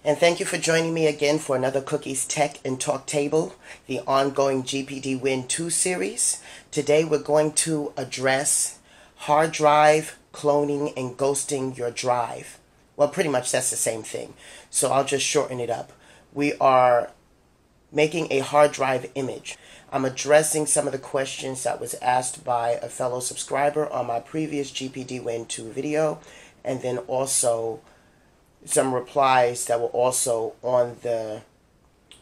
And thank you for joining me again for another Cookie's Tech and Talk Table, the ongoing GPD Win 2 series. Today we're going to address hard drive cloning and ghosting your drive. Well, pretty much that's the same thing, so I'll just shorten it up. We are making a hard drive image. I'm addressing some of the questions that was asked by a fellow subscriber on my previous GPD Win 2 video, and then also some replies that were also on the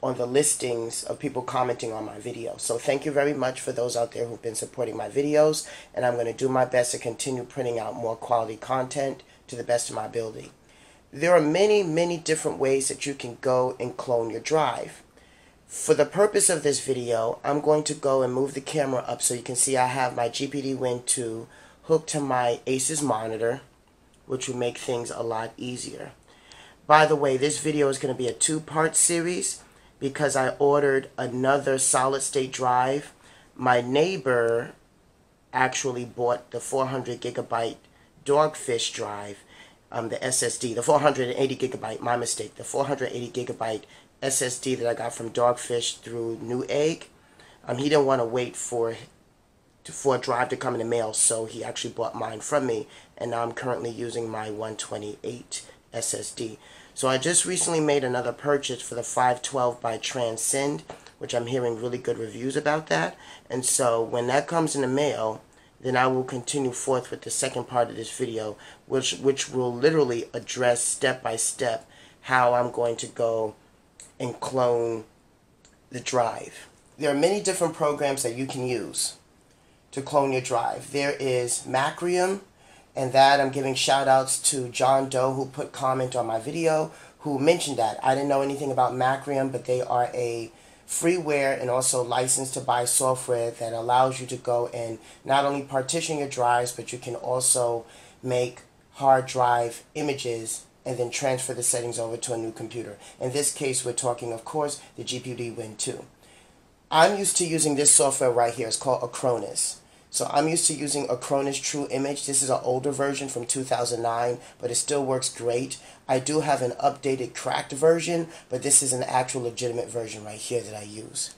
listings of people commenting on my video. So thank you very much for those out there who've been supporting my videos, and I'm going to do my best to continue putting out more quality content to the best of my ability. There are many different ways that you can go and clone your drive. For the purpose of this video, I'm going to go and move the camera up so you can see I have my GPD Win 2 hooked to my Asus monitor, which will make things a lot easier. By the way, this video is going to be a two-part series because I ordered another solid-state drive. My neighbor actually bought the 400 gigabyte Dogfish drive, the SSD, the 480 gigabyte, my mistake, the 480 gigabyte SSD that I got from Dogfish through Newegg. He didn't want to wait for a drive to come in the mail, so he actually bought mine from me, and now I'm currently using my 128 SSD. So I just recently made another purchase for the 512 by Transcend, which I'm hearing really good reviews about that. And so when that comes in the mail, then I will continue forth with the second part of this video, which will literally address step by step how I'm going to go and clone the drive. There are many different programs that you can use to clone your drive. There is Macrium, and that I'm giving shout outs to John Doe, who put comment on my video, who mentioned that. I didn't know anything about Macrium, but they are a freeware and also licensed to buy software that allows you to go and not only partition your drives, but you can also make hard drive images and then transfer the settings over to a new computer. In this case, we're talking, of course, the GPD Win 2. I'm used to using this software right here. It's called Acronis. So I'm used to using Acronis True Image. This is an older version from 2009, but it still works great. I do have an updated cracked version, but this is an actual legitimate version right here that I use.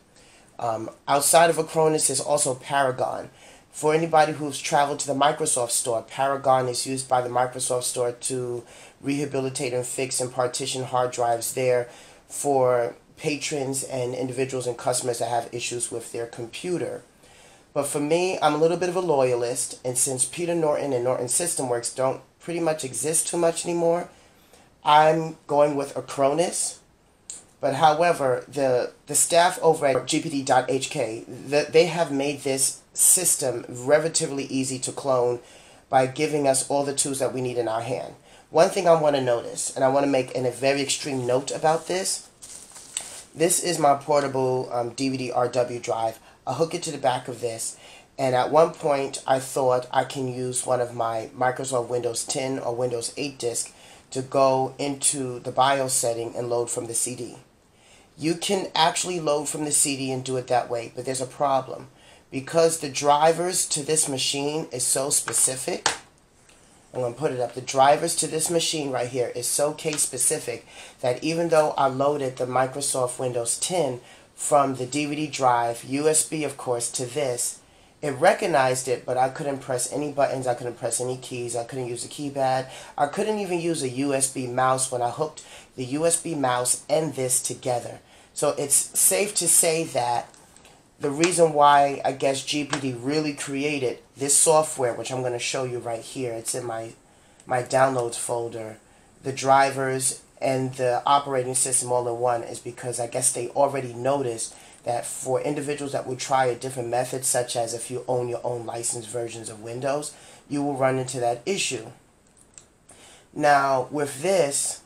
Outside of Acronis, there's also Paragon. For anybody who's traveled to the Microsoft Store, Paragon is used by the Microsoft Store to rehabilitate and fix and partition hard drives there for patrons and individuals and customers that have issues with their computer. But for me, I'm a little bit of a loyalist, and since Peter Norton and Norton System Works don't pretty much exist too much anymore, I'm going with Acronis. But however, the staff over at GPD.HK, they have made this system relatively easy to clone by giving us all the tools that we need in our hand. One thing I want to notice, and I want to make a very extreme note about this, this is my portable DVD RW drive. I'll hook it to the back of this, and at one point I thought I can use one of my Microsoft Windows 10 or Windows 8 disk to go into the BIOS setting and load from the CD. You can actually load from the CD and do it that way, but there's a problem. Because the drivers to this machine is so specific, I'm going to put it up. The drivers to this machine right here is so case specific that even though I loaded the Microsoft Windows 10 from the DVD drive, USB of course, to this, it recognized it, but I couldn't press any buttons, I couldn't press any keys, I couldn't use the keypad, I couldn't even use a USB mouse when I hooked the USB mouse and this together. So it's safe to say that the reason why I guess GPD really created this software, which I'm going to show you right here, it's in my downloads folder, the drivers and the operating system all in one, is because I guess they already noticed that for individuals that will try a different method, such as if you own your own licensed versions of Windows, you will run into that issue. Now with this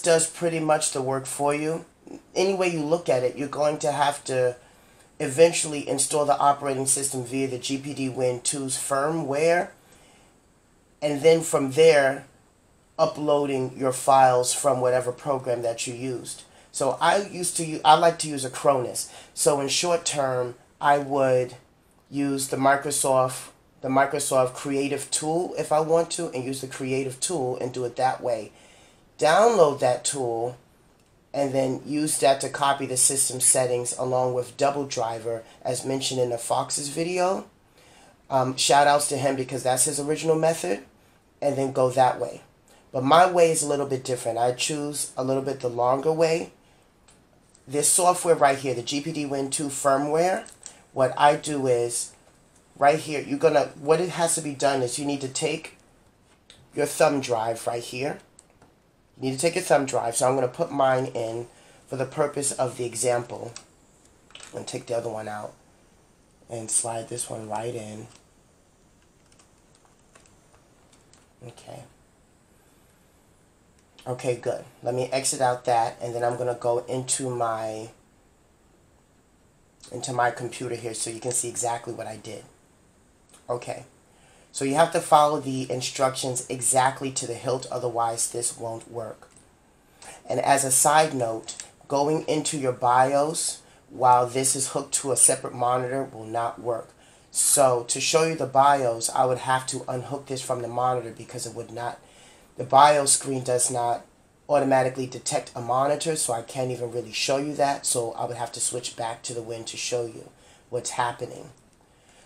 does pretty much the work for you. Any way you look at it, you're going to have to eventually install the operating system via the GPD Win 2's firmware, and then from there uploading your files from whatever program that you used. So I like to use Acronis. So in short term, I would use the Microsoft Creative tool if I want to, and use the Creative tool and do it that way. download that tool, and then use that to copy the system settings along with Double Driver as mentioned in the Fox's video. Shout outs to him because that's his original method, and then go that way. But my way is a little bit different. I choose a little bit the longer way. This software right here, the GPD Win 2 firmware, what I do is right here, what it has to be done is you need to take your thumb drive right here. You need to take your thumb drive, so I'm going to put mine in for the purpose of the example. I'm going to take the other one out and slide this one right in. Okay. Okay, good. Let me exit out that, and then I'm going to go into my computer here so you can see exactly what I did. Okay. So you have to follow the instructions exactly to the hilt, otherwise this won't work. And as a side note, going into your BIOS while this is hooked to a separate monitor will not work. So to show you the BIOS, I would have to unhook this from the monitor because it would not, the BIOS screen does not automatically detect a monitor, so I can't even really show you that. So I would have to switch back to the Win to show you what's happening.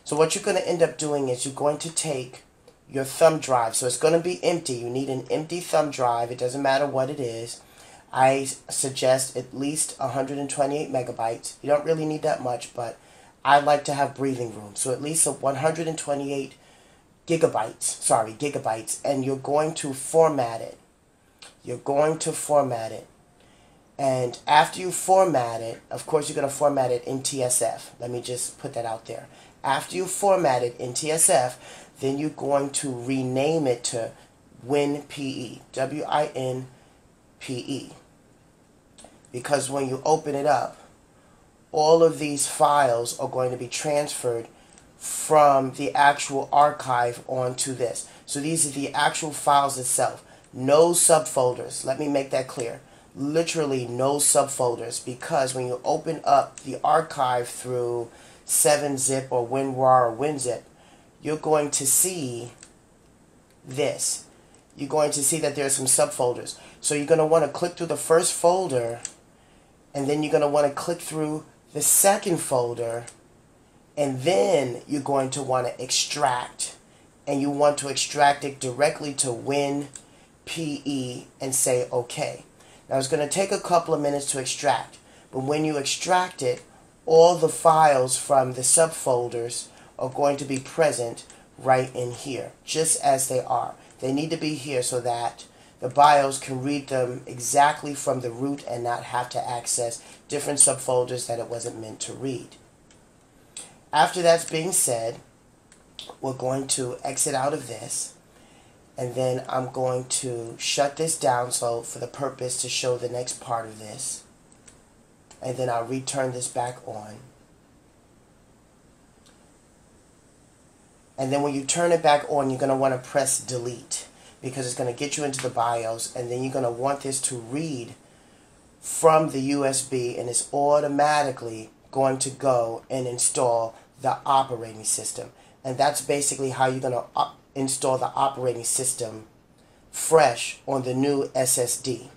So what you're going to end up doing is you're going to take your thumb drive. So it's going to be empty. You need an empty thumb drive. It doesn't matter what it is. I suggest at least 128 megabytes. You don't really need that much, but I like to have breathing room. So at least 128 gigabytes. And you're going to format it. You're going to format it. And after you format it, of course you're going to format it in TSF. Let me just put that out there. After you format it in TSF, then you're going to rename it to WinPE, W-I-N-P-E. Because when you open it up, all of these files are going to be transferred from the actual archive onto this. So these are the actual files itself. No subfolders. Let me make that clear. Literally no subfolders, because when you open up the archive through 7-zip or WinRAR or WinZip, you're going to see this. You're going to see that there are some subfolders. So you're going to want to click through the first folder, and then you're going to want to click through the second folder, and then you're going to want to extract, and you want to extract it directly to WinPE and say OK. Now it's going to take a couple of minutes to extract, but when you extract it, all the files from the subfolders are going to be present right in here, just as they are. They need to be here so that the BIOS can read them exactly from the root and not have to access different subfolders that it wasn't meant to read. After that's being said, we're going to exit out of this, and then I'm going to shut this down so for the purpose to show the next part of this. And then I'll return this back on. And then when you turn it back on, you're going to want to press delete, because it's going to get you into the BIOS, and then you're going to want this to read from the USB, and it's automatically going to go and install the operating system. And that's basically how you're going to install the operating system fresh on the new SSD.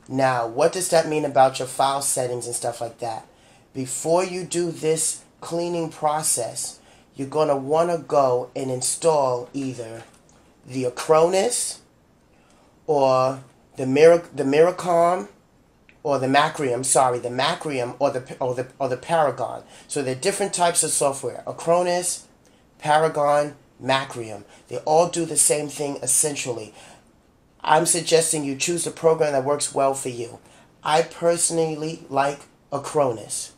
Now, what does that mean about your file settings and stuff like that? Before you do this cleaning process, you're going to want to go and install either the Acronis or the Miracom or the Macrium, the Macrium or the Paragon. So there are different types of software: Acronis, Paragon, Macrium. They all do the same thing essentially. I'm suggesting you choose the program that works well for you. I personally like Acronis,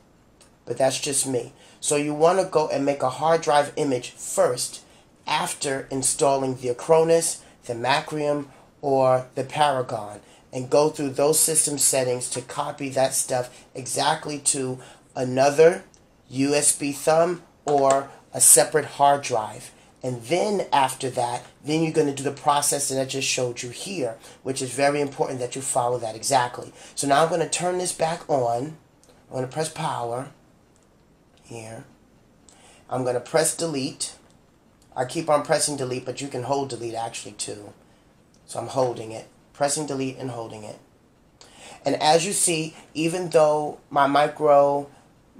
but that's just me. So you want to go and make a hard drive image first after installing the Acronis, the Macrium, or the Paragon, and go through those system settings to copy that stuff exactly to another USB thumb or a separate hard drive. And then after that, then you're going to do the process that I just showed you here, which is very important that you follow that exactly. So now I'm going to turn this back on. I'm going to press power here. I'm going to press delete. I keep on pressing delete, but you can hold delete actually too. So I'm holding it. pressing delete and holding it. And as you see, even though my micro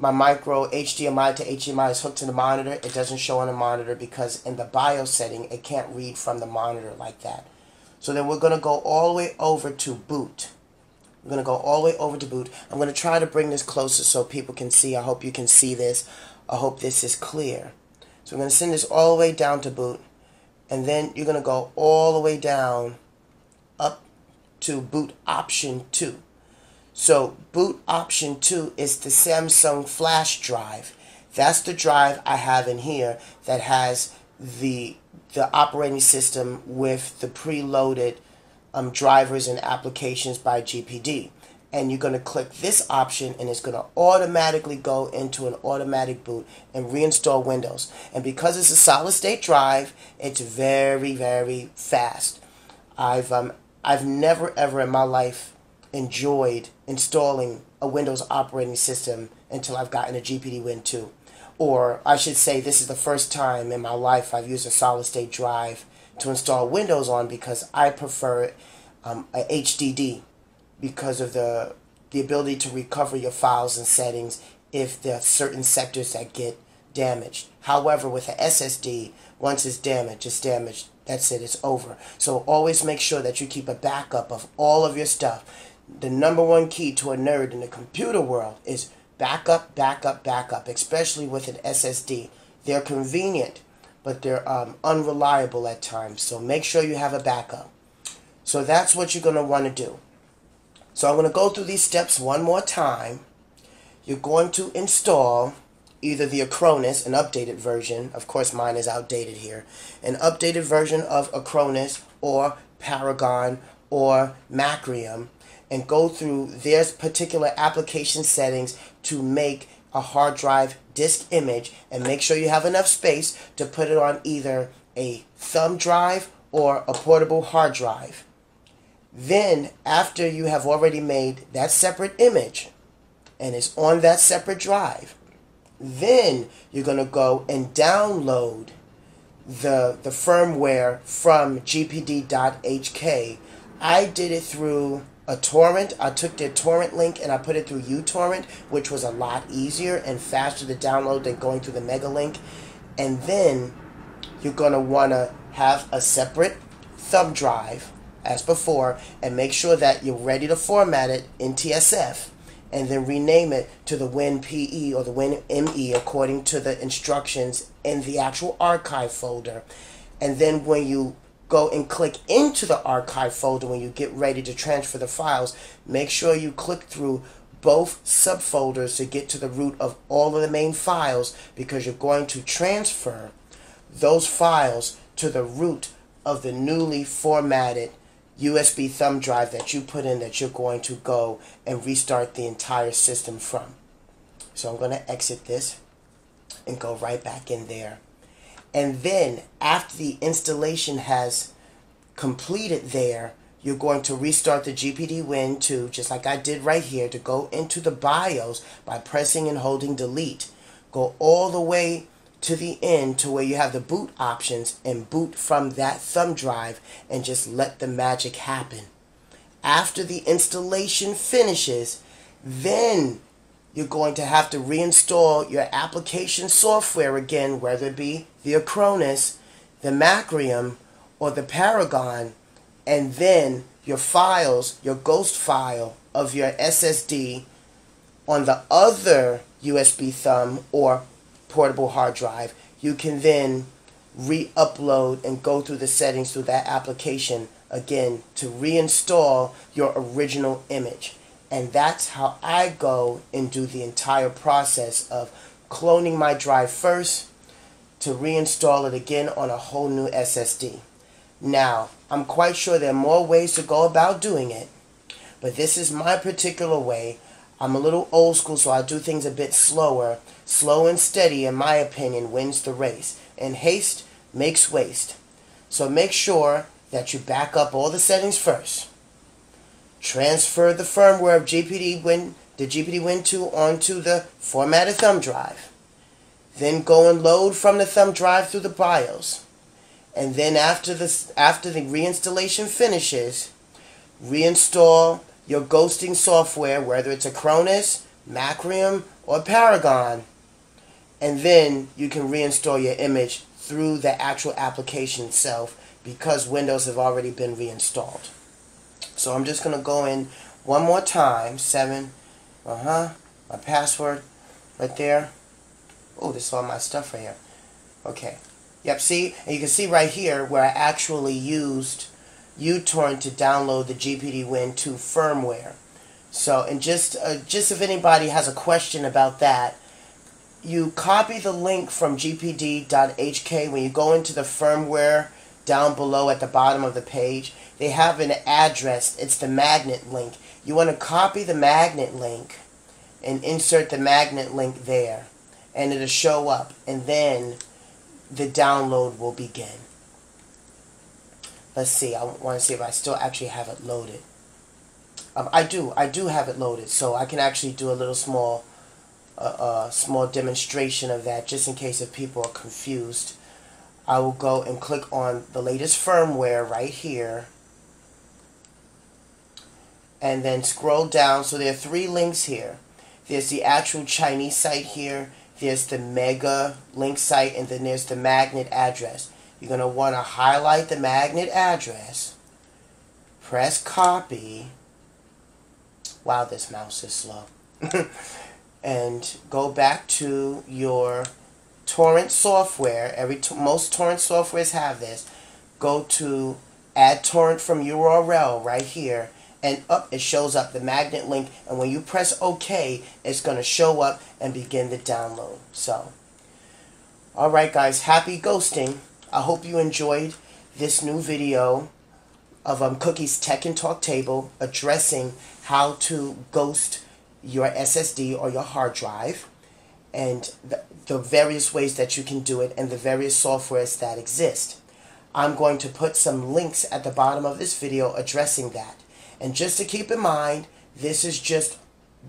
HDMI to HDMI is hooked to the monitor, it doesn't show on the monitor because in the BIOS setting, it can't read from the monitor like that. So then we're going to go all the way over to boot. We're going to go all the way over to boot. I'm going to try to bring this closer so people can see. I hope you can see this. I hope this is clear. So we're going to send this all the way down to boot. And then you're going to go all the way down up to boot option 2. So boot option 2 is the Samsung flash drive. That's the drive I have in here that has the operating system with the preloaded drivers and applications by GPD. And you're going to click this option and it's going to automatically go into an automatic boot and reinstall Windows. And because it's a solid state drive, it's very, very fast. I've never ever in my life enjoyed installing a Windows operating system until I've gotten a GPD Win 2. Or I should say this is the first time in my life I've used a solid state drive to install Windows on because I prefer a HDD because of the ability to recover your files and settings if there are certain sectors that get damaged. However, with an SSD, once it's damaged. That's it, it's over. So always make sure that you keep a backup of all of your stuff. The number one key to a nerd in the computer world is backup, backup, backup, especially with an SSD. They're convenient, but they're unreliable at times. So make sure you have a backup. So that's what you're going to want to do. So I'm going to go through these steps one more time. You're going to install either the Acronis, an updated version. Of course, mine is outdated here. An updated version of Acronis or Paragon or Macrium, and go through their particular application settings to make a hard drive disk image, and make sure you have enough space to put it on either a thumb drive or a portable hard drive. Then, after you have already made that separate image and it's on that separate drive, then you're going to go and download the firmware from gpd.hk. I did it through a torrent. I took their torrent link and I put it through uTorrent, which was a lot easier and faster to download than going through the mega link. And then you're going to want to have a separate thumb drive as before, and make sure that you're ready to format it in TSF, and then rename it to the WinPE or the WinME according to the instructions in the actual archive folder. And then when you go and click into the archive folder, when you get ready to transfer the files, make sure you click through both subfolders to get to the root of all of the main files, because you're going to transfer those files to the root of the newly formatted USB thumb drive that you put in, that you're going to go and restart the entire system from. So I'm going to exit this and go right back in there. And then after the installation has completed there, you're going to restart the GPD Win 2, just like I did right here, to go into the BIOS by pressing and holding delete. Go all the way to the end to where you have the boot options and boot from that thumb drive, and just let the magic happen. After the installation finishes, then you're going to have to reinstall your application software again, whether it be the Acronis, the Macrium, or the Paragon, and then your files, your ghost file of your SSD on the other USB thumb or portable hard drive, you can then re-upload and go through the settings through that application again to reinstall your original image. And that's how I go and do the entire process of cloning my drive first to reinstall it again on a whole new SSD. Now, I'm quite sure there are more ways to go about doing it, but this is my particular way. I'm a little old school, so I do things a bit slower. Slow and steady, in my opinion, wins the race. And haste makes waste. So make sure that you back up all the settings first. Transfer the firmware of the GPD Win 2 onto the formatted thumb drive. Then go and load from the thumb drive through the BIOS. And then after the reinstallation finishes, reinstall your ghosting software, whether it's Acronis, Macrium, or Paragon, and then you can reinstall your image through the actual application itself because Windows have already been reinstalled. So I'm just going to go in one more time. 7, my password right there. Oh, this is all my stuff right here. Okay. Yep, see? And you can see right here where I actually used uTorrent to download the GPD Win 2 firmware. So, and just if anybody has a question about that, you copy the link from gpd.hk. When you go into the firmware down below at the bottom of the page, they have an address. It's the magnet link. You want to copy the magnet link and insert the magnet link there, and it'll show up, and then the download will begin. Let's see. I want to see if I still actually have it loaded. I do have it loaded, so I can actually do a little small demonstration of that, just in case if people are confused. I will go and click on the latest firmware right here, and then scroll down. So there are 3 links here. There's the actual Chinese site here, there's the mega link site, and then there's the magnet address. You're going to want to highlight the magnet address, press copy. Wow, this mouse is slow. And go back to your torrent software. Most torrent softwares have this. Go to add torrent from URL right here, and up it shows up the magnet link, and when you press OK, it's going to show up and begin the download. So, alright guys, happy ghosting. I hope you enjoyed this new video of Cookye's Tech and Talk Table addressing how to ghost your SSD or your hard drive, and the various ways that you can do it, and the various softwares that exist. I'm going to put some links at the bottom of this video addressing that. And just to keep in mind, this is just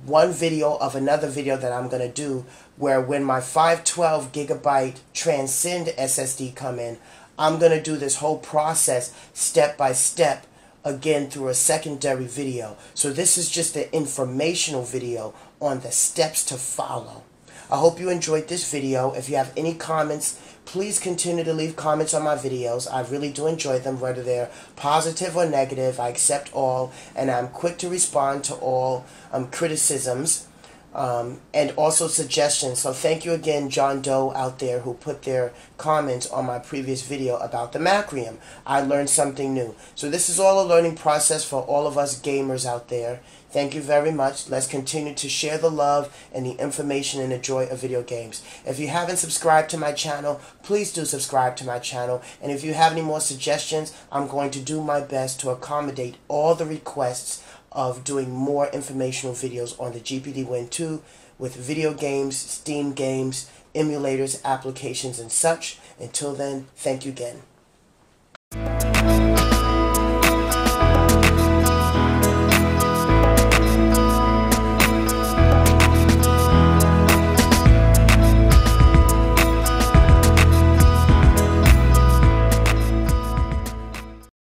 one video of another video that I'm going to do, where when my 512 gigabyte Transcend SSD come in, I'm going to do this whole process step by step again through a secondary video. So this is just an informational video on the steps to follow. I hope you enjoyed this video. If you have any comments, please continue to leave comments on my videos. I really do enjoy them, whether they're positive or negative. I accept all, and I'm quick to respond to all criticisms and also suggestions. So thank you again, John Doe out there, who put their comments on my previous video about the Macrium. I learned something new. So this is all a learning process for all of us gamers out there. Thank you very much. Let's continue to share the love and the information and the joy of video games. If you haven't subscribed to my channel, please do subscribe to my channel. And if you have any more suggestions, I'm going to do my best to accommodate all the requests of doing more informational videos on the GPD Win 2 with video games, Steam games, emulators, applications, and such. Until then, thank you again.